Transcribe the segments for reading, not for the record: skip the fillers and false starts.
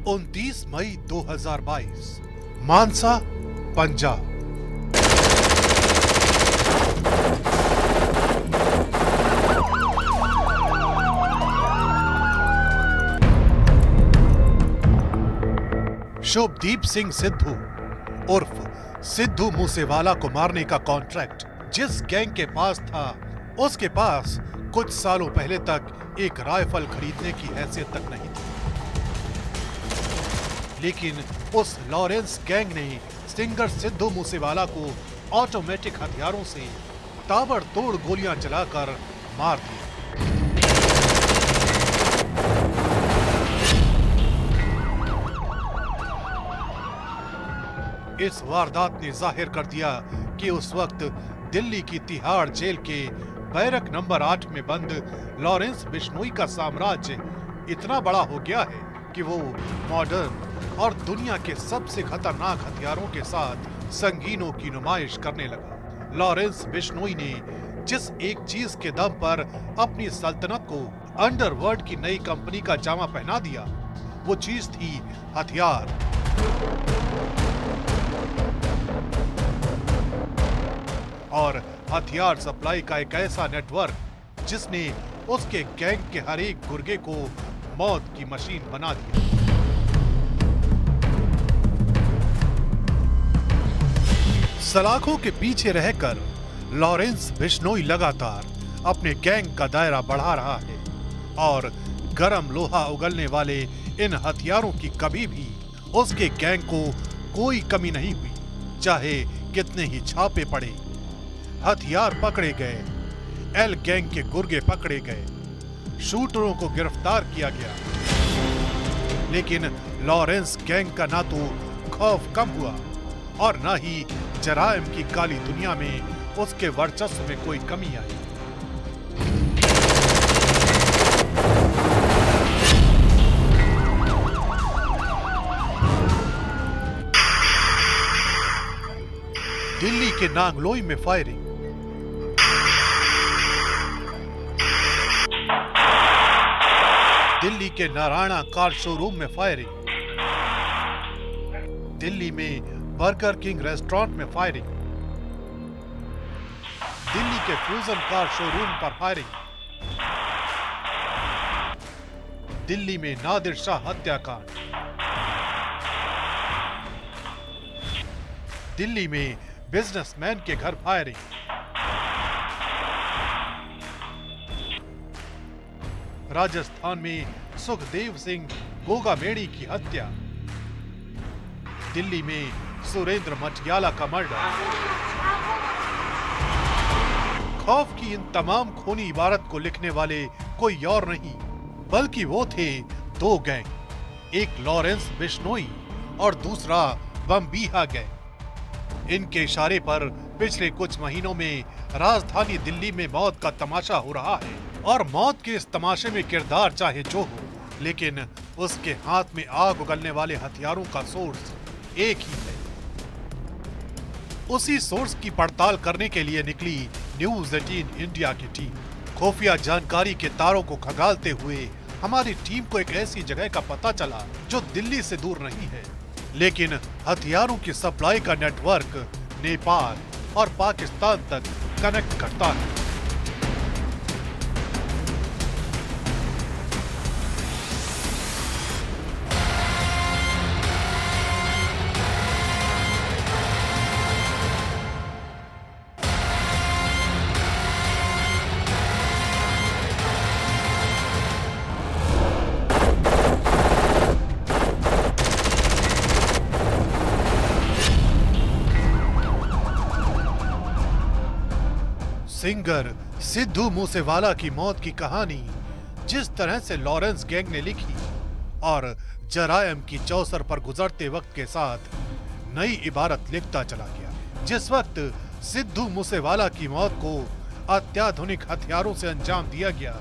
29 मई 2022 मानसा, पंजाब। शुभदीप सिंह सिद्धू उर्फ सिद्धू मूसेवाला को मारने का कॉन्ट्रैक्ट जिस गैंग के पास था, उसके पास कुछ सालों पहले तक एक राइफल खरीदने की हैसियत तक नहीं थी। लेकिन उस लॉरेंस गैंग ने सिंगर सिद्धू मूसेवाला को ऑटोमेटिक हथियारों से ताबड़तोड़ गोलियां चलाकर मार दिया। इस वारदात ने जाहिर कर दिया कि उस वक्त दिल्ली की तिहाड़ जेल के बैरक नंबर 8 में बंद लॉरेंस बिश्नोई का साम्राज्य इतना बड़ा हो गया है कि वो मॉडर्न और दुनिया के सबसे खतरनाक हथियारों के साथ संगीनों की नुमाइश करने लगा। लॉरेंस बिश्नोई ने जिस एक चीज के दम पर अपनी सल्तनत को अंडरवर्ल्ड की नई कंपनी का जामा पहना दिया, वो चीज थी हथियार। और हथियार सप्लाई का एक ऐसा नेटवर्क जिसने उसके गैंग के हर एक गुर्गे को मौत की मशीन बना दिया। सलाखों के पीछे रहकर लॉरेंस बिश्नोई लगातार अपने गैंग का दायरा बढ़ा रहा है और गरम लोहा उगलने वाले इन हथियारों की कभी भी उसके गैंग को कोई कमी नहीं हुई, चाहे कितने ही छापे पड़े। हथियार पकड़े गए, एल गैंग के गुर्गे पकड़े गए, शूटरों को गिरफ्तार किया गया, लेकिन लॉरेंस गैंग का ना तो खौफ कम हुआ और ना ही जराइम की काली दुनिया में उसके वर्चस्व में कोई कमी आई। दिल्ली के नांगलोई में फायरिंग, दिल्ली के नारायणा कार शोरूम में फायरिंग, दिल्ली में बर्गर किंग रेस्टोरेंट में फायरिंग, दिल्ली के फ्यूजन कार शोरूम पर फायरिंग, दिल्ली में नादिर शाह हत्याकांड, दिल्ली में बिजनेसमैन के घर फायरिंग, राजस्थान में सुखदेव सिंह गोगामेड़ी की हत्या, दिल्ली में सुरेंद्र मटियाला का मर्डर। खौफ की इन तमाम खूनी इबारत को लिखने वाले कोई और नहीं बल्कि वो थे दो गैंग, एक लॉरेंस बिश्नोई और दूसरा बम्बीहा गैंग। इनके इशारे पर पिछले कुछ महीनों में राजधानी दिल्ली में मौत का तमाशा हो रहा है और मौत के इस तमाशे में किरदार चाहे जो हो, लेकिन उसके हाथ में आग उगलने वाले हथियारों का सोर्स एक ही है। उसी सोर्स की पड़ताल करने के लिए निकली न्यूज 18 इंडिया की टीम। खुफिया जानकारी के तारों को खंगालते हुए हमारी टीम को एक ऐसी जगह का पता चला जो दिल्ली से दूर नहीं है, लेकिन हथियारों की सप्लाई का नेटवर्क नेपाल और पाकिस्तान तक कनेक्ट करता है। सिंगर सिद्धू मूसेवाला की मौत की कहानी जिस तरह से लॉरेंस गैंग ने लिखी और जरायम की चौसर पर गुजरते वक्त के साथ नई इबारत लिखता चला गया। जिस वक्त सिद्धू मूसेवाला की मौत को अत्याधुनिक हथियारों से अंजाम दिया गया,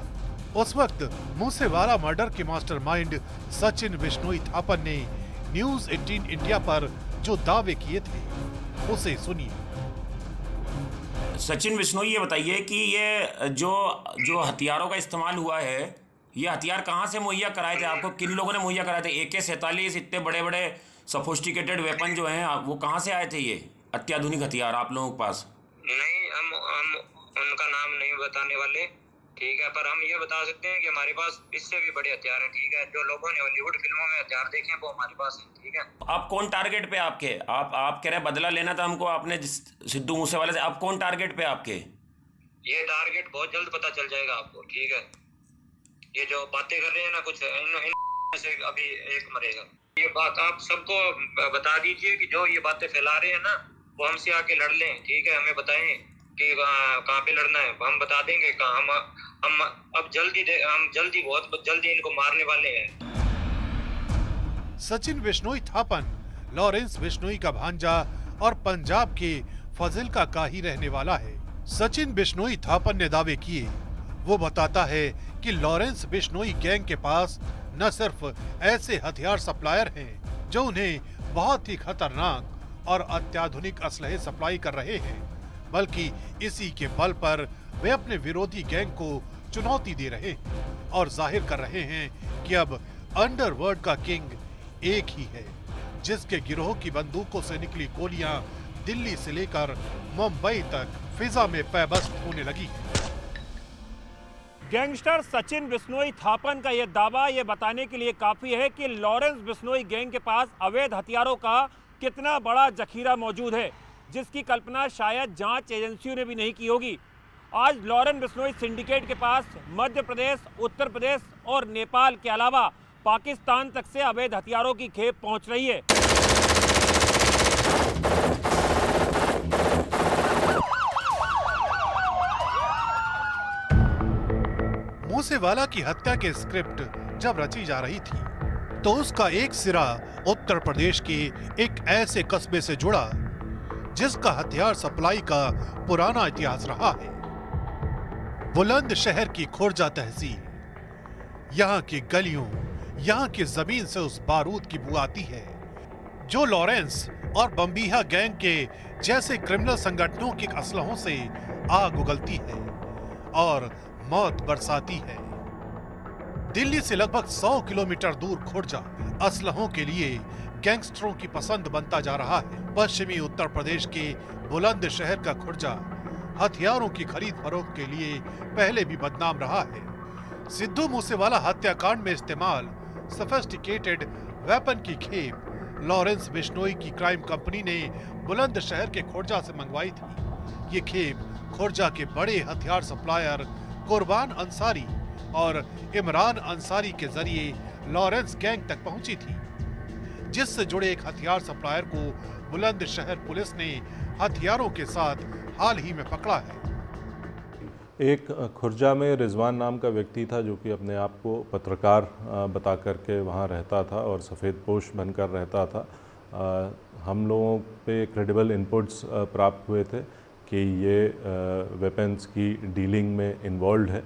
उस वक्त मूसेवाला मर्डर के मास्टरमाइंड सचिन बिश्नोई थापन ने न्यूज 18 इंडिया पर जो दावे किए थे उसे सुनिए। सचिन बिश्नोई, ये बताइए कि ये जो हथियारों का इस्तेमाल हुआ है ये हथियार कहाँ से मुहैया कराए थे आपको? किन लोगों ने मुहैया कराए थे? AK-47 इतने बड़े बड़े सोफिस्टिकेटेड वेपन जो हैं वो कहाँ से आए थे? ये अत्याधुनिक हथियार आप लोगों के पास? नहीं, हम उनका नाम नहीं बताने वाले, ठीक है, पर हम ये बता सकते हैं कि हमारे पास इससे भी बड़े हथियार हैं, ठीक है। जो लोगों ने हॉलीवुड फिल्मों में हथियार देखे हैं वो हमारे पास हैं, ठीक है। आप कौन टारगेट पे आपके? आप कह रहे हैं बदला लेना था हमको आपने सिद्धू मूसेवाले से। आप कौन टारगेट पे आपके? ये टारगेट बहुत जल्द पता चल जाएगा आपको, ठीक है। ये जो बातें कर रहे हैं ना, कुछ इन से अभी एक मरेगा। ये बात आप सबको बता दीजिए कि जो ये बातें फैला रहे हैं ना, वो हमसे आके लड़ लें, ठीक है। हमें बताएं कि कहाँ पे लड़ना है, हम बता देंगे कहाँ। हम अब बहुत जल्दी इनको मारने वाले हैं। सचिन बिश्नोई थापन लॉरेंस बिश्नोई का भांजा और पंजाब के फाजिल्का का ही रहने वाला है। सचिन बिश्नोई थापन ने दावे किए। वो बताता है कि लॉरेंस बिश्नोई गैंग के पास न सिर्फ ऐसे हथियार सप्लायर हैं जो उन्हें बहुत ही खतरनाक और अत्याधुनिक असलहे सप्लाई कर रहे हैं, बल्कि इसी के बल पर वे अपने विरोधी गैंग को चुनौती दे रहे हैं और जाहिर कर रहे हैं कि अब अंडरवर्ल्ड का किंग एक ही है, जिसके गिरोह की बंदूकों से निकली गोलियां दिल्ली से लेकर मुंबई तक फिजा में पैबस्त होने लगी है। गैंगस्टर सचिन बिश्नोई थापन का यह दावा ये बताने के लिए काफी है कि लॉरेंस बिश्नोई गैंग के पास अवैध हथियारों का कितना बड़ा जखीरा मौजूद है, जिसकी कल्पना शायद जांच एजेंसियों ने भी नहीं की होगी। आज लॉरेंस बिश्नोई सिंडिकेट के पास मध्य प्रदेश, उत्तर प्रदेश और नेपाल के अलावा पाकिस्तान तक से अवैध हथियारों की खेप पहुंच रही है। मूसेवाला की हत्या के स्क्रिप्ट जब रची जा रही थी तो उसका एक सिरा उत्तर प्रदेश के एक ऐसे कस्बे से जुड़ा जिसका हथियार सप्लाई का पुराना इतिहास रहा है। बुलंदशहर की खुर्जा तहसील। यहाँ की गलियों, यहाँ की जमीन से उस बारूद की बू आती है जो लॉरेंस और बम्बीहा गैंग के जैसे क्रिमिनल संगठनों के असलहों से आग उगलती है और मौत बरसाती है। दिल्ली से लगभग 100 किलोमीटर दूर खुर्जा असलहों के लिए गैंगस्टरों की पसंद बनता जा रहा है। पश्चिमी उत्तर प्रदेश के बुलंदशहर का खुर्जा हथियारों की खरीद फरोख्त के लिए पहले भी बदनाम रहा है। सिद्धू मूसेवाला हत्याकांड में इस्तेमाल सोफिस्टिकेटेड वेपन की खेप लॉरेंस बिश्नोई की क्राइम कंपनी ने बुलंदशहर के खुर्जा से मंगवाई थी। ये खेप खुर्जा के बड़े हथियार सप्लायर कुर्बान अंसारी और इमरान अंसारी के जरिए लॉरेंस गैंग तक पहुंची थी, जिससे जुड़े एक हथियार सप्लायर को बुलंदशहर पुलिस ने हथियारों के साथ हाल ही में पकड़ा है। एक खुर्जा में रिजवान नाम का व्यक्ति था जो कि अपने आप को पत्रकार बता करके वहाँ रहता था और सफ़ेद पोश बनकर रहता था। हम लोगों पे क्रेडिबल इनपुट्स प्राप्त हुए थे कि ये वेपन्स की डीलिंग में इन्वॉल्व है।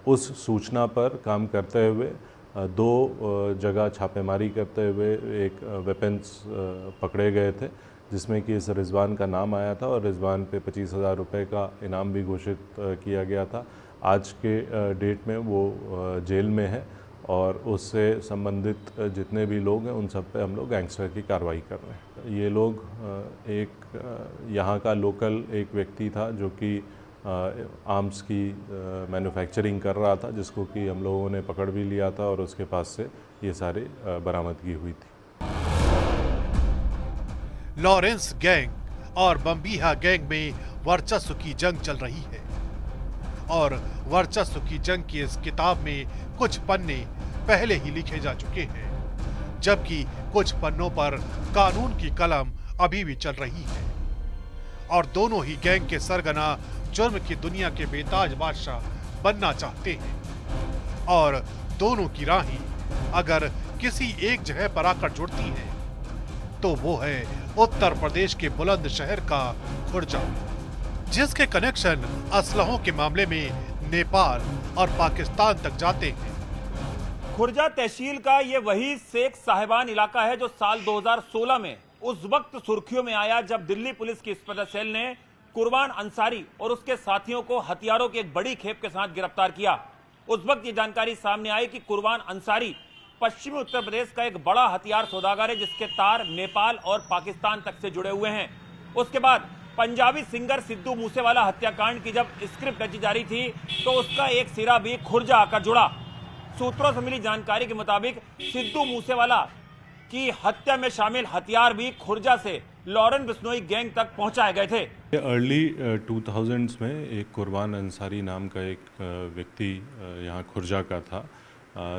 उस सूचना पर काम करते हुए दो जगह छापेमारी करते हुए एक वेपन्स पकड़े गए थे, जिसमें कि इस रिजवान का नाम आया था और रिजवान पे 25,000 रुपये का इनाम भी घोषित किया गया था। आज के डेट में वो जेल में है और उससे संबंधित जितने भी लोग हैं उन सब पे हम लोग गैंगस्टर की कार्रवाई कर रहे हैं। ये लोग एक यहाँ का लोकल एक व्यक्ति था जो कि आर्म्स की मैन्युफैक्चरिंग कर रहा था, जिसको कि हम लोगों ने पकड़ भी लिया था और उसके पास से ये सारे बरामदगी हुई थी। लॉरेंस गैंग और बम्बीहा गैंग में वर्चस्व की जंग चल रही है और वर्चस्व की जंग की इस किताब में कुछ पन्ने पहले ही लिखे जा चुके हैं, जबकि कुछ पन्नों पर कानून की कलम अभी भी चल रही है और दोनों ही गैंग के सरगना जुर्म की दुनिया के बेताज बादशाह बनना चाहते हैं और दोनों की राहें अगर किसी एक जगह पर आकर जुड़ती हैं तो वो है उत्तर प्रदेश के बुलंदशहर का खुर्जा, जिसके कनेक्शन असलहों के मामले में नेपाल और पाकिस्तान तक जाते हैं। खुर्जा तहसील का ये वही शेख साहिबान इलाका है जो साल 2016 में उस वक्त सुर्खियों में आया जब दिल्ली पुलिस की स्पेशल सेल ने कुर्बान अंसारी और उसके साथियों को हथियारों की एक बड़ी खेप के साथ गिरफ्तार किया। उस वक्त ये जानकारी सामने आई कि कुर्बान अंसारी पश्चिमी उत्तर प्रदेश का एक बड़ा हथियार सौदागर है, जिसके तार नेपाल और पाकिस्तान तक से जुड़े हुए हैं। उसके बाद पंजाबी सिंगर सिद्धू मूसेवाला हत्याकांड की जब स्क्रिप्ट रची जा रही थी तो उसका एक सिरा भी खुर्जा आकर जुड़ा। सूत्रों से मिली जानकारी के मुताबिक सिद्धू मूसेवाला की हत्या में शामिल हथियार भी खुर्जा से लॉरेंस बिश्नोई गैंग तक पहुंचाए गए थे। अर्ली 2000s में एक कुर्बान अंसारी नाम का एक व्यक्ति यहाँ खुर्जा का था,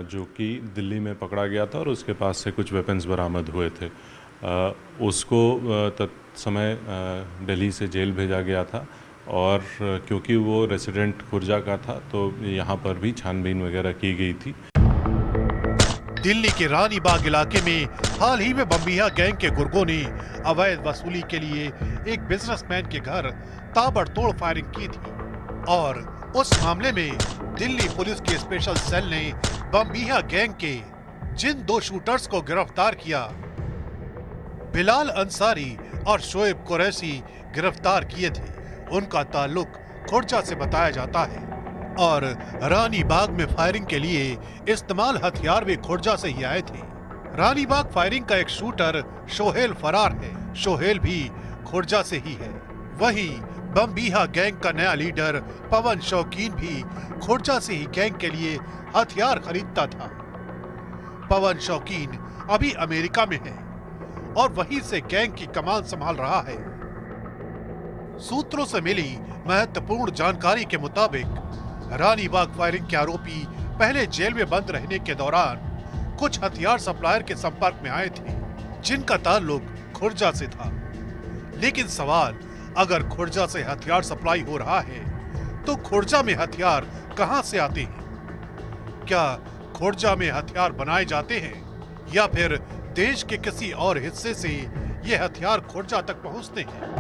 जो कि दिल्ली में पकड़ा गया था और उसके पास से कुछ वेपन्स बरामद हुए थे। उसको तत्समय दिल्ली से जेल भेजा गया था और क्योंकि वो रेसिडेंट खुर्जा का था तो यहाँ पर भी छानबीन वगैरह की गई थी। दिल्ली के रानी बाग इलाके में हाल ही में बम्बिहा गैंग के गुर्गों ने अवैध वसूली के लिए एक बिजनेसमैन के घर ताबड़तोड़ फायरिंग की थी और उस मामले में दिल्ली पुलिस के स्पेशल सेल ने बम्बिहा गैंग के जिन 2 शूटर्स को गिरफ्तार किया, बिलाल अंसारी और शोएब कुरैशी गिरफ्तार किए थे। उनका ताल्लुक खुर्जा से बताया जाता है और रानी बाग में फायरिंग के लिए इस्तेमाल हथियार भी खुर्जा से ही आए थे। रानी बाग फायरिंग का एक शूटर शोहेल फरार है। शोहेल भी खुर्जा से ही है। वहीं बम्बिहा गैंग का नया लीडर पवन शौकीन भी खुर्जा से ही गैंग के लिए हथियार खरीदता था। पवन शौकीन अभी अमेरिका में है और वहीं से गैंग की कमान संभाल रहा है। सूत्रों से मिली महत्वपूर्ण जानकारी के मुताबिक रानी बाग फायरिंग के आरोपी पहले जेल में बंद रहने के दौरान कुछ हथियार सप्लायर के संपर्क में आए थे, जिनका ताल्लुक खुर्जा से था। लेकिन सवाल, अगर खुर्जा से हथियार सप्लाई हो रहा है तो खुर्जा में हथियार कहां से आते हैं? क्या खुर्जा में हथियार बनाए जाते हैं या फिर देश के किसी और हिस्से से ये हथियार खुर्जा तक पहुंचते हैं?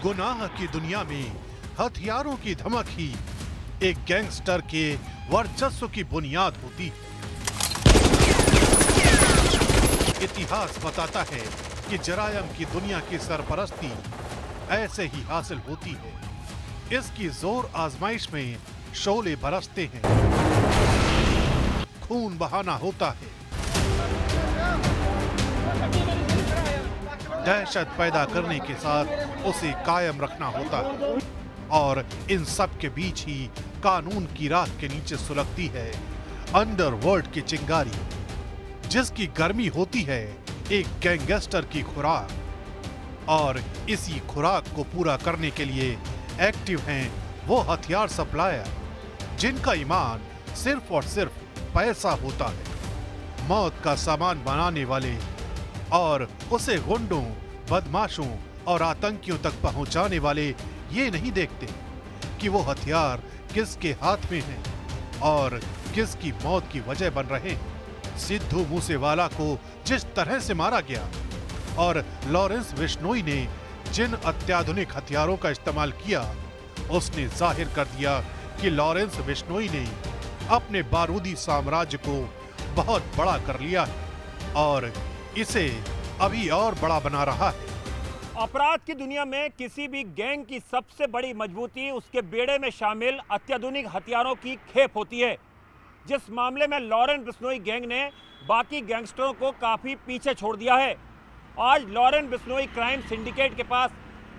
गुनाह की दुनिया में हथियारों की धमक ही एक गैंगस्टर के वर्चस्व की बुनियाद होती है। इतिहास बताता है कि जरायम की दुनिया की सरपरस्ती ऐसे ही हासिल होती है। इसकी जोर आजमाइश में शोले बरसते हैं, खून बहाना होता है, दहशत पैदा करने के साथ उसे कायम रखना होता है और इन सब के बीच ही कानून की राख के नीचे सुलगती है अंडरवर्ल्ड की चिंगारी, जिसकी गर्मी होती है एक गैंगस्टर की खुराक। और इसी खुराक को पूरा करने के लिए एक्टिव हैं वो हथियार सप्लायर जिनका ईमान सिर्फ और सिर्फ पैसा होता है। मौत का सामान बनाने वाले और उसे गुंडों, बदमाशों और आतंकियों तक पहुंचाने वाले ये नहीं देखते कि वो हथियार किसके हाथ में हैं और किसकी मौत की वजह बन रहे हैं। सिद्धू मूसेवाला को जिस तरह से मारा गया और लॉरेंस बिश्नोई ने जिन अत्याधुनिक हथियारों का इस्तेमाल किया, उसने जाहिर कर दिया कि लॉरेंस बिश्नोई ने अपने बारूदी साम्राज्य को बहुत बड़ा कर लिया है और इसे अभी और बड़ा बना रहा है। अपराध की दुनिया में किसी भी गैंग की सबसे बड़ी मजबूती उसके बेड़े में शामिल अत्याधुनिक हथियारों की खेप होती है। जिस मामले में लॉरेंस बिश्नोई गैंग ने बाकी गैंगस्टरों को काफी पीछे छोड़ दिया है। आज लॉरेंस बिश्नोई क्राइम सिंडिकेट के पास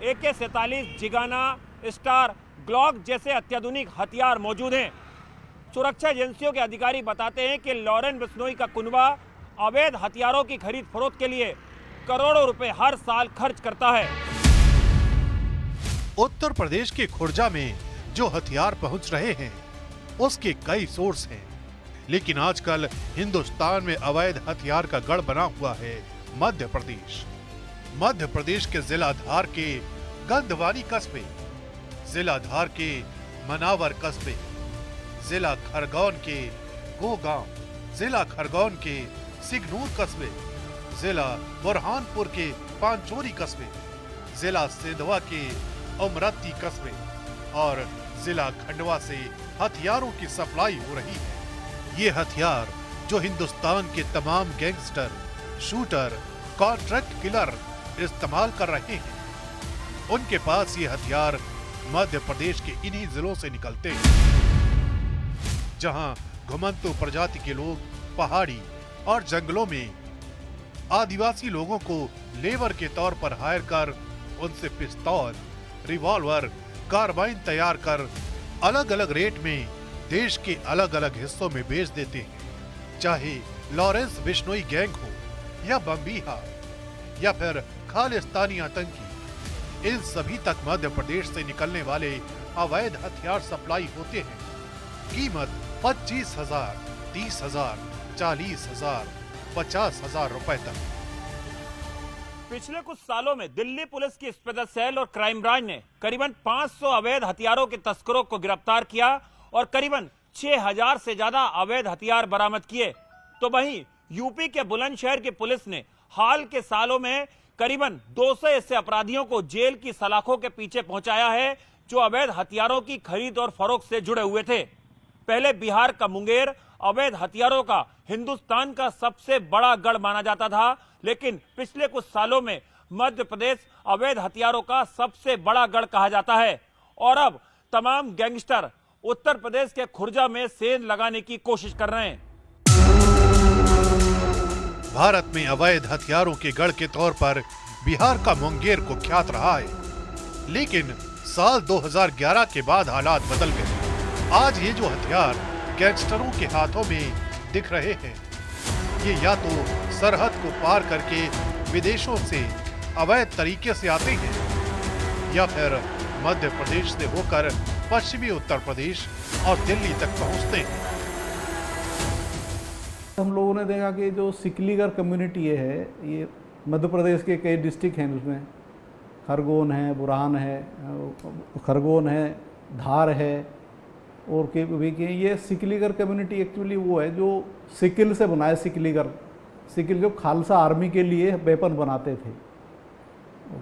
AK-47, जिगाना, स्टार, ग्लॉक जैसे अत्याधुनिक हथियार मौजूद हैं। सुरक्षा एजेंसियों के अधिकारी बताते हैं कि लॉरेंस बिश्नोई का कुनबा अवैध हथियारों की खरीद फरोख्त के लिए करोड़ों रुपए हर साल खर्च करता है। उत्तर प्रदेश के खुर्जा में जो हथियार पहुंच रहे हैं उसके कई सोर्स हैं, लेकिन आजकल हिंदुस्तान में अवैध हथियार का गढ़ बना हुआ है मध्य प्रदेश। मध्य प्रदेश के जिला धार के गंधवानी कस्बे, जिला धार के मनावर कस्बे, जिला खरगोन के गोगांव, जिला खरगोन के सिगनूर कस्बे, जिला बुरहानपुर के पांचोरी कस्बे, जिला सिंधवा के उमरती कस्बे और जिला खंडवा से हथियारों की सप्लाई हो रही है। ये हथियार जो हिंदुस्तान के तमाम गैंगस्टर, शूटर, कॉन्ट्रैक्ट किलर इस्तेमाल कर रहे हैं, उनके पास ये हथियार मध्य प्रदेश के इन्हीं जिलों से निकलते हैं, जहां घुमंतु प्रजाति के लोग पहाड़ी और जंगलों में आदिवासी लोगों को लेबर के तौर पर हायर कर उनसे पिस्तौल, रिवॉल्वर, कार्बाइन तैयार कर अलग अलग रेट में देश के अलग अलग हिस्सों में बेच देते हैं। चाहे लॉरेंस बिश्नोई गैंग हो या बम्बीहा या फिर खालिस्तानी आतंकी, इन सभी तक मध्य प्रदेश से निकलने वाले अवैध हथियार सप्लाई होते हैं। कीमत 25,000, 30,000, 40,000, 50,000 रुपए तक। पिछले कुछ सालों में दिल्ली पुलिस की स्पेशल सेल और क्राइम ब्रांच ने करीबन 500 अवैध हथियारों के तस्करों को गिरफ्तार किया और करीबन 6,000 से ज्यादा अवैध हथियार बरामद किए। तो वहीं यूपी के बुलंदशहर की पुलिस ने हाल के सालों में करीबन 200 ऐसे अपराधियों को जेल की सलाखों के पीछे पहुंचाया है जो अवैध हथियारों की खरीद और फरोख्त से जुड़े हुए थे। पहले बिहार का मुंगेर अवैध हथियारों का हिंदुस्तान का सबसे बड़ा गढ़ माना जाता था, लेकिन पिछले कुछ सालों में मध्य प्रदेश अवैध हथियारों का सबसे बड़ा गढ़ कहा जाता है और अब तमाम गैंगस्टर उत्तर प्रदेश के खुर्जा में सेंध लगाने की कोशिश कर रहे हैं। भारत में अवैध हथियारों के गढ़ के तौर पर बिहार का मुंगेर कुख्यात रहा है, लेकिन साल 2011 के बाद हालात बदल गए। आज ये जो हथियार गैंगस्टरों के हाथों में दिख रहे हैं, ये या तो सरहद को पार करके विदेशों से अवैध तरीके से आते हैं या फिर मध्य प्रदेश से होकर पश्चिमी उत्तर प्रदेश और दिल्ली तक पहुंचते हैं। हम लोगों ने देखा कि जो सिकलीगर कम्युनिटी है, ये मध्य प्रदेश के कई डिस्ट्रिक्ट हैं, उसमें खरगोन है, बुरहान है, खरगोन है, धार है और के ये सिकलीगर कम्युनिटी एक्चुअली वो है जो सिकिल से बनाए। सिकिल जो खालसा आर्मी के लिए वेपन बनाते थे,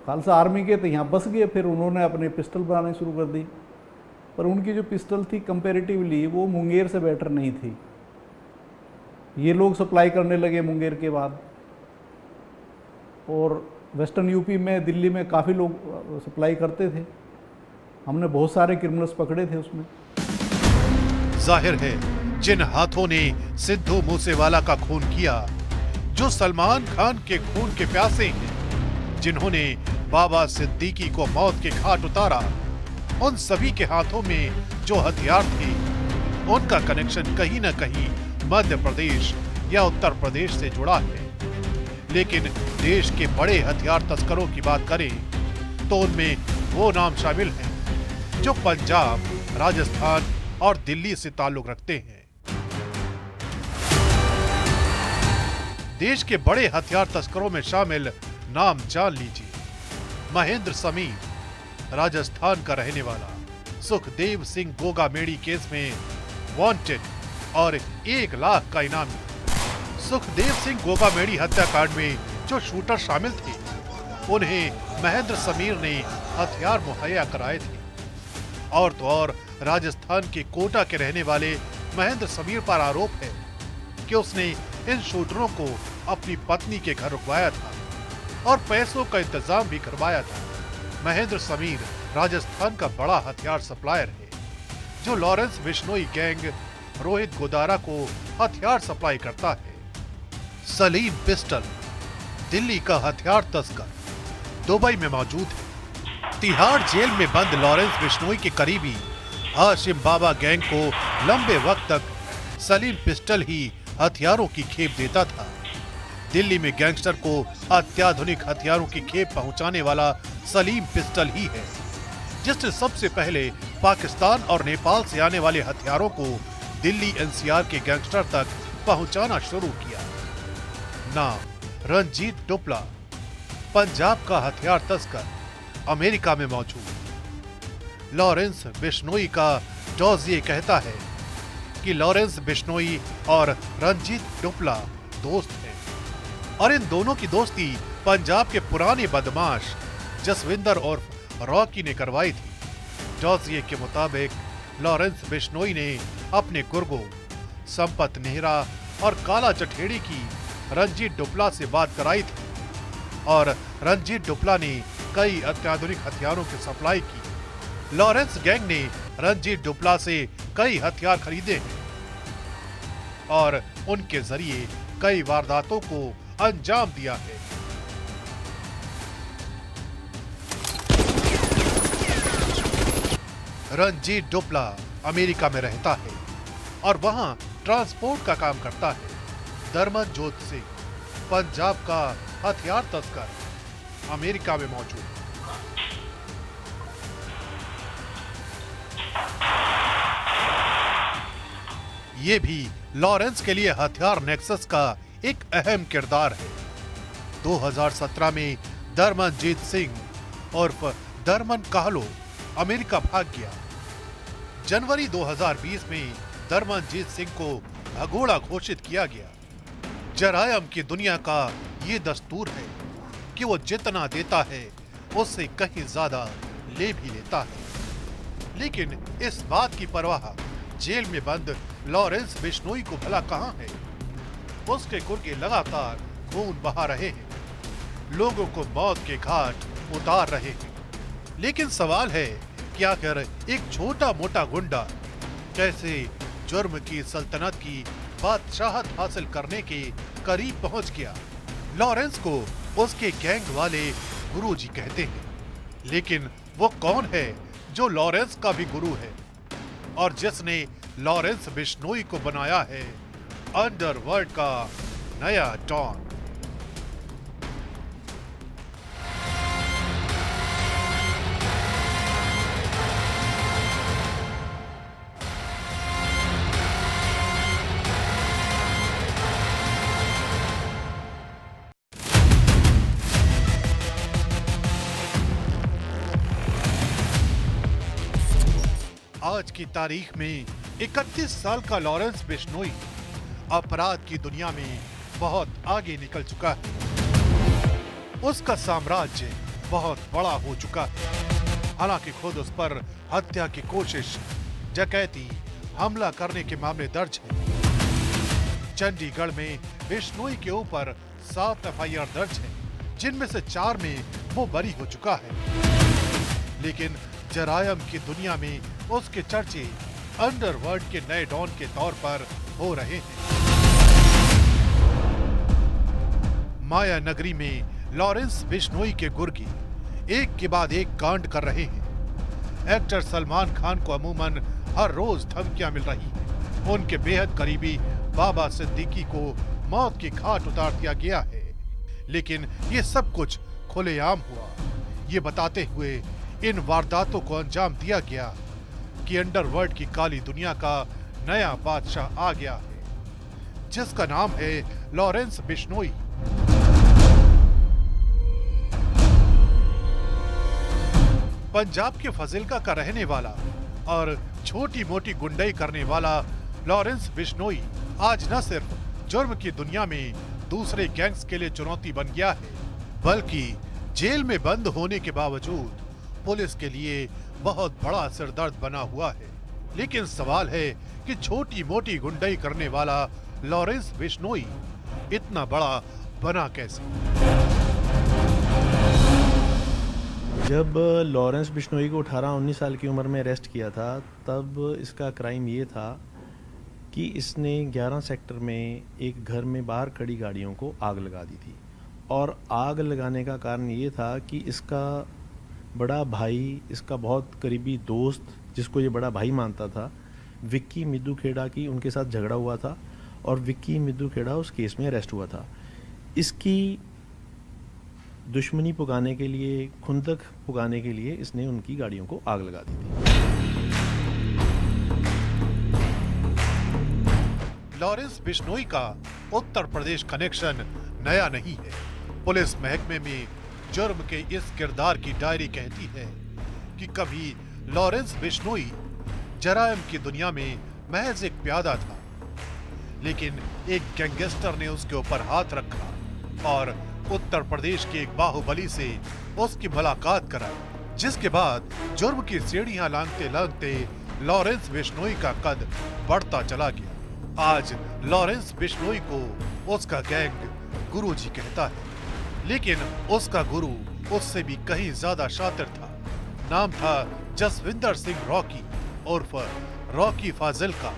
खालसा आर्मी के तो यहाँ बस गए, फिर उन्होंने अपने पिस्टल बनाने शुरू कर दी, पर उनकी जो पिस्टल थी कंपैरेटिवली वो मुंगेर से बेटर नहीं थी। ये लोग सप्लाई करने लगे मुंगेर के बाद, और वेस्टर्न यूपी में, दिल्ली में काफ़ी लोग सप्लाई करते थे। हमने बहुत सारे क्रिमिनल्स पकड़े थे उसमें। जाहिर है जिन हाथों ने सिद्धू मूसेवाला का खून किया, जो सलमान खान के खून के प्यासे हैं, जिन्होंने बाबा सिद्दीकी को मौत के घाट उतारा, उन सभी के हाथों में जो हथियार थे, उनका कनेक्शन कहीं न कहीं मध्य प्रदेश या उत्तर प्रदेश से जुड़ा है। लेकिन देश के बड़े हथियार तस्करों की बात करें तो उनमें वो नाम शामिल हैं जो पंजाब, राजस्थान और दिल्ली से ताल्लुक रखते हैं। देश के बड़े हथियार तस्करों में शामिल नाम जान लीजिए। महेंद्र समीर, राजस्थान का रहने वाला, सुखदेव सिंह गोगामेड़ी केस में वांटेड और 1 लाख का इनामी। सुखदेव सिंह गोगामेड़ी हत्याकांड में जो शूटर शामिल थे, उन्हें महेंद्र समीर ने हथियार मुहैया कराए थे। और तो और राजस्थान के कोटा के रहने वाले महेंद्र समीर पर आरोप है कि उसने इन शूटरों को अपनी पत्नी के घर रुकवाया था और पैसों का इंतजाम भी करवाया था। महेंद्र समीर राजस्थान का बड़ा हथियार सप्लायर है, जो लॉरेंस बिश्नोई गैंग रोहित गोदारा को हथियार सप्लाई करता है। सलीम पिस्टल, दिल्ली का हथियार तस्कर, दुबई में मौजूद है। तिहाड़ जेल में बंद लॉरेंस बिश्नोई के करीबी हाशिम बाबा गैंग को लंबे वक्त तक सलीम पिस्टल ही हथियारों की खेप देता था। दिल्ली में गैंगस्टर को अत्याधुनिक हथियारों की खेप पहुंचाने वाला सलीम पिस्टल ही है, जिसने सबसे पहले पाकिस्तान और नेपाल से आने वाले हथियारों को दिल्ली एनसीआर के गैंगस्टर तक पहुंचाना शुरू किया। नाम रंजीत डोपला, पंजाब का हथियार तस्कर, अमेरिका में मौजूद। लॉरेंस बिश्नोई का डॉजिए कहता है कि लॉरेंस बिश्नोई और रंजीत डोपला दोस्त हैं और इन दोनों की दोस्ती पंजाब के पुराने बदमाश जसविंदर और रॉकी ने करवाई थी। डॉजिए के मुताबिक लॉरेंस बिश्नोई ने अपने गुर्गो, संपत नेहरा और काला चठेड़ी की रंजीत डुपला से बात कराई थी और रंजीत डुपला ने कई अत्याधुनिक हथियारों की सप्लाई की। लॉरेंस गैंग ने रंजीत डुपला से कई हथियार खरीदे हैं और उनके जरिए कई वारदातों को अंजाम दिया है। रंजीत डुपला अमेरिका में रहता है और वहां ट्रांसपोर्ट का काम करता है। धर्मनजोत सिंह, पंजाब का हथियार तस्कर, अमेरिका में मौजूद है। ये भी लॉरेंस के लिए हथियार नेक्सस का एक अहम किरदार है। 2017 में धर्मनजीत सिंह उर्फ धर्मन कहलो अमेरिका भाग गया। जनवरी 2020 में धर्मनजीत सिंह को भगोड़ा घोषित किया गया। जरायम की दुनिया का ये दस्तूर है कि वो जितना देता है उससे कहीं ज्यादा ले भी लेता है। लेकिन इस बात की परवाह जेल में बंद लॉरेंस बिश्नोई को भला कहां है। उसके गुर्गे लगातार खून बहा रहे हैं, लोगों को मौत के घाट उतार रहे हैं। लेकिन सवाल है कि आखिर एक छोटा मोटा गुंडा कैसे जुर्म की सल्तनत की बादशाहत हासिल करने के करीब पहुंच गया। लॉरेंस को उसके गैंग वाले गुरुजी कहते हैं, लेकिन वो कौन है जो लॉरेंस का भी गुरु है और जिसने लॉरेंस बिश्नोई को बनाया है अंडरवर्ल्ड का नया डॉन। आज की तारीख में 31 साल का लॉरेंस बिश्नोई अपराध की दुनिया में बहुत आगे निकल चुका है। उसका साम्राज्य बहुत बड़ा हो चुका है। हालांकि खुद उस पर हत्या की कोशिश, डकैती, हमला करने के मामले दर्ज हैं। चंडीगढ़ में बिश्नोई के ऊपर 7 एफआईआर दर्ज है, जिनमें से 4 में वो बरी हो चुका है। लेकिन जरायम की दुनिया में उसके चर्चे अंडरवर्ल्ड के नए डॉन के तौर पर हो रहे हैं। माया नगरी में लॉरेंस बिश्नोई के गुर्गी एक के बाद एक कांड कर रहे हैं। एक्टर सलमान खान को अमूमन हर रोज धमकियां मिल रही हैं। उनके बेहद करीबी बाबा सिद्दीकी को मौत की घाट उतार दिया गया है। लेकिन ये सब कुछ खुलेआम हुआ, ये बताते हुए इन वारदातों को अंजाम दिया गया कि अंडरवर्ल्ड की काली दुनिया का नया बादशाह आ गया है, जिसका नाम है लॉरेंस बिश्नोई। पंजाब के फजिल्का का रहने वाला और छोटी मोटी गुंडई करने वाला लॉरेंस बिश्नोई आज न सिर्फ जुर्म की दुनिया में दूसरे गैंग्स के लिए चुनौती बन गया है, बल्कि जेल में बंद होने के बावजूद पुलिस के लिए बहुत बड़ा सिरदर्द बना हुआ है। लेकिन सवाल है कि छोटी मोटी गुंडई करने वाला लॉरेंस बिश्नोई इतना बड़ा बना कैसे। जब लॉरेंस बिश्नोई को 18-19 साल की उम्र में अरेस्ट किया था, तब इसका क्राइम ये था कि इसने 11 सेक्टर में एक घर में बाहर खड़ी गाड़ियों को आग लगा दी थी। और आग लगाने का कारण ये था कि इसका बड़ा भाई, इसका बहुत करीबी दोस्त, जिसको ये बड़ा भाई मानता था, विक्की मिद्दू खेड़ा की उनके साथ झगड़ा हुआ था और विक्की मिद्दू खेड़ा उस केस में अरेस्ट हुआ था। इसकी दुश्मनी पुगाने के लिए, खुंदक पुगाने के लिए इसने उनकी गाड़ियों को आग लगा दी थी। लॉरेंस बिश्नोई का उत्तर प्रदेश कनेक्शन नया नहीं है। पुलिस महकमे में जुर्म के इस किरदार की डायरी कहती है कि कभी लॉरेंस बिश्नोई जरायम की दुनिया में महज एक प्यादा था, लेकिन एक गैंगस्टर ने उसके ऊपर हाथ रखा और उत्तर प्रदेश के एक बाहुबली से उसकी मुलाकात कराई, जिसके बाद जुर्म की सीढ़ियां लांघते लांघते लॉरेंस बिश्नोई का कद बढ़ता चला गया। आज लॉरेंस बिश्नोई को उसका गैंग गुरुजी कहता है, लेकिन उसका गुरु उससे भी कहीं ज्यादा शातिर था। नाम था जसविंदर सिंह रॉकी उर्फ रॉकी फाजिल्का।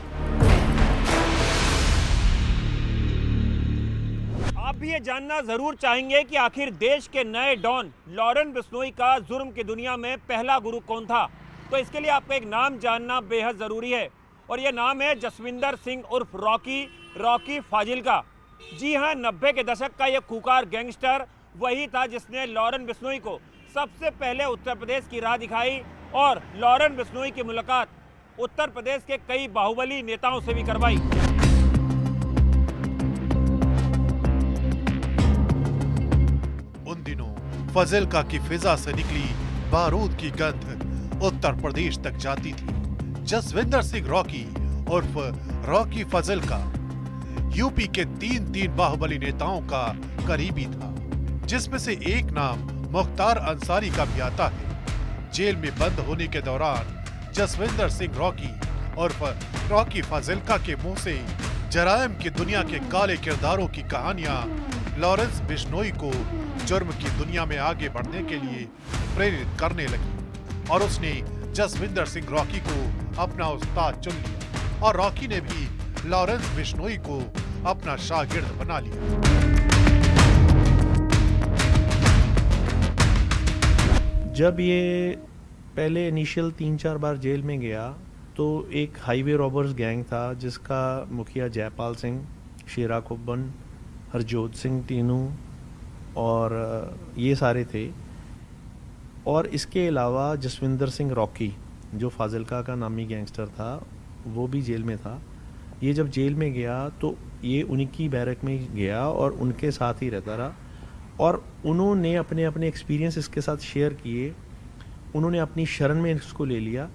आप भी ये जानना जरूर चाहेंगे कि आखिर देश के नए डॉन लॉरेंस बिश्नोई का जुर्म की दुनिया में पहला गुरु कौन था। तो इसके लिए आपको एक नाम जानना बेहद जरूरी है, और यह नाम है जसविंदर सिंह उर्फ रॉकी फाजिल्का। जी हाँ, 90 के दशक का यह खूंखार गैंगस्टर वही था जिसने लॉरेंस बिश्नोई को सबसे पहले उत्तर प्रदेश की राह दिखाई, और लॉरेंस बिश्नोई की मुलाकात उत्तर प्रदेश के कई बाहुबली नेताओं से भी करवाई। उन दिनों फाजिल्का की फिजा से निकली बारूद की गंध उत्तर प्रदेश तक जाती थी। जसविंदर सिंह रॉकी उर्फ रॉकी फाजिल्का यूपी के तीन बाहुबली नेताओं का करीबी था, जिसमें से एक नाम मुख्तार अंसारी का भी आता है। जेल में बंद होने के दौरान जसविंदर सिंह रॉकी उर्फ रॉकी फाजिल्का के मुंह से जराइम की दुनिया के काले किरदारों की कहानियां लॉरेंस बिश्नोई को जुर्म की दुनिया में आगे बढ़ने के लिए प्रेरित करने लगी, और उसने जसविंदर सिंह रॉकी को अपना उस्ताद चुन लिया, और रॉकी ने भी लॉरेंस बिश्नोई को अपना शागिर्द बना लिया। जब ये पहले इनिशियल 3-4 बार जेल में गया तो एक हाईवे रॉबर्स गैंग था जिसका मुखिया जयपाल सिंह, शेरा कुब्बन, हरजोत सिंह टीनू और ये सारे थे। और इसके अलावा जसविंदर सिंह रॉकी जो फाजिल्का का नामी गैंगस्टर था वो भी जेल में था। ये जब जेल में गया तो ये उन्हीं की बैरक में गया और उनके साथ ही रहता रहा, और उन्होंने अपने अपने एक्सपीरियंस इसके साथ शेयर किए। उन्होंने अपनी शरण में इसको ले लिया,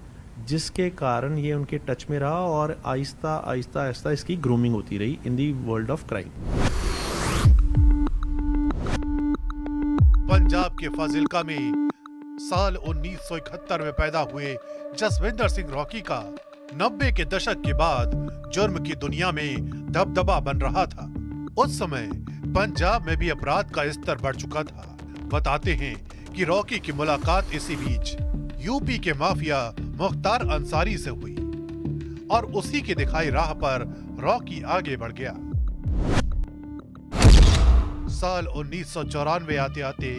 जिसके कारण ये उनके टच में रहा और आहिस्ता आहिस्ता इसकी ग्रूमिंग होती रही in the world of crime. Punjab के फाजिल्का में साल 1971 में पैदा हुए जसविंदर सिंह रॉकी का 90 के दशक के बाद जुर्म की दुनिया में दबदबा बन रहा था। उस समय पंजाब में भी अपराध का स्तर बढ़ चुका था। बताते हैं कि रॉकी की मुलाकात इसी बीच यूपी के माफिया मुख्तार अंसारी से हुई, और उसी की दिखाई राह पर रॉकी आगे बढ़ गया। साल 1994 आते आते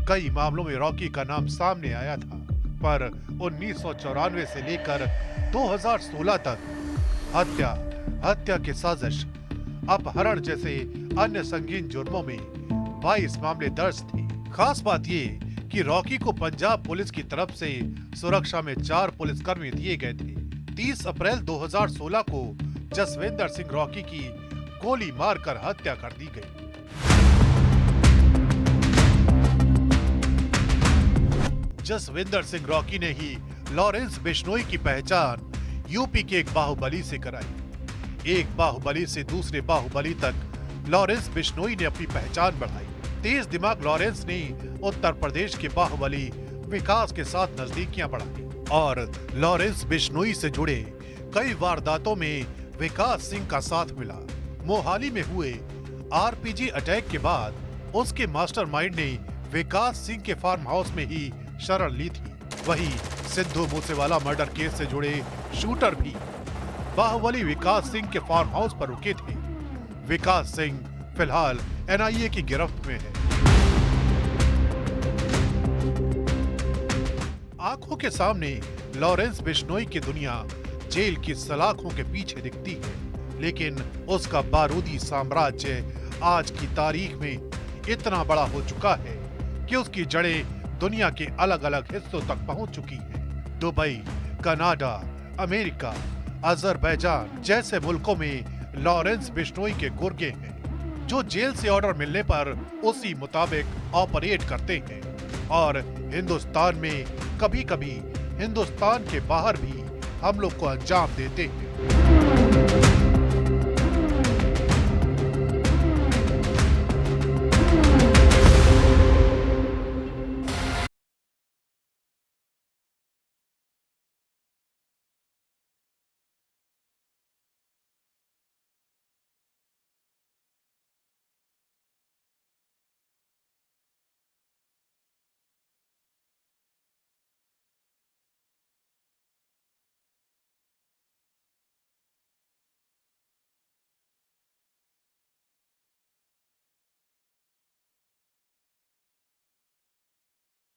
कई मामलों में रॉकी का नाम सामने आया था, पर 1994 से लेकर 2016 तक हत्या की साजिश, अपहरण जैसे अन्य संगीन जुर्मों में 22 मामले दर्ज थे। खास बात ये कि रॉकी को पंजाब पुलिस की तरफ से सुरक्षा में 4 पुलिसकर्मी दिए गए थे। 30 अप्रैल 2016 को जसविंदर सिंह रॉकी की गोली मारकर हत्या कर दी गई। जसविंदर सिंह रॉकी ने ही लॉरेंस बिश्नोई की पहचान यूपी के एक बाहुबली से कराई। एक बाहुबली से दूसरे बाहुबली तक लॉरेंस बिश्नोई ने अपनी पहचान बढ़ाई। तेज दिमाग लॉरेंस ने उत्तर प्रदेश के बाहुबली विकास के साथ नजदीकियां बढ़ाई, और लॉरेंस बिश्नोई से जुड़े कई वारदातों में विकास सिंह का साथ मिला। मोहाली में हुए आरपीजी अटैक के बाद उसके मास्टरमाइंड ने विकास सिंह के फार्म हाउस में ही शरण ली थी। वहीं सिद्धू मूसेवाला मर्डर केस से जुड़े शूटर भी बाहुबली विकास सिंह के फार्म हाउस पर रुके थे। विकास सिंह फिलहाल एनआईए की गिरफ्त में है। आंखों के सामने लॉरेंस बिश्नोई की दुनिया जेल की सलाखों के पीछे दिखती है, लेकिन उसका बारूदी साम्राज्य आज की तारीख में इतना बड़ा हो चुका है कि उसकी जड़ें दुनिया के अलग अलग हिस्सों तक पहुंच चुकी हैं। दुबई, कनाडा, अमेरिका, अजरबैजान जैसे मुल्कों में लॉरेंस बिश्नोई के गुर्गे हैं, जो जेल से ऑर्डर मिलने पर उसी मुताबिक ऑपरेट करते हैं, और हिंदुस्तान में कभी-कभी हिंदुस्तान के बाहर भी हमलों को अंजाम देते हैं।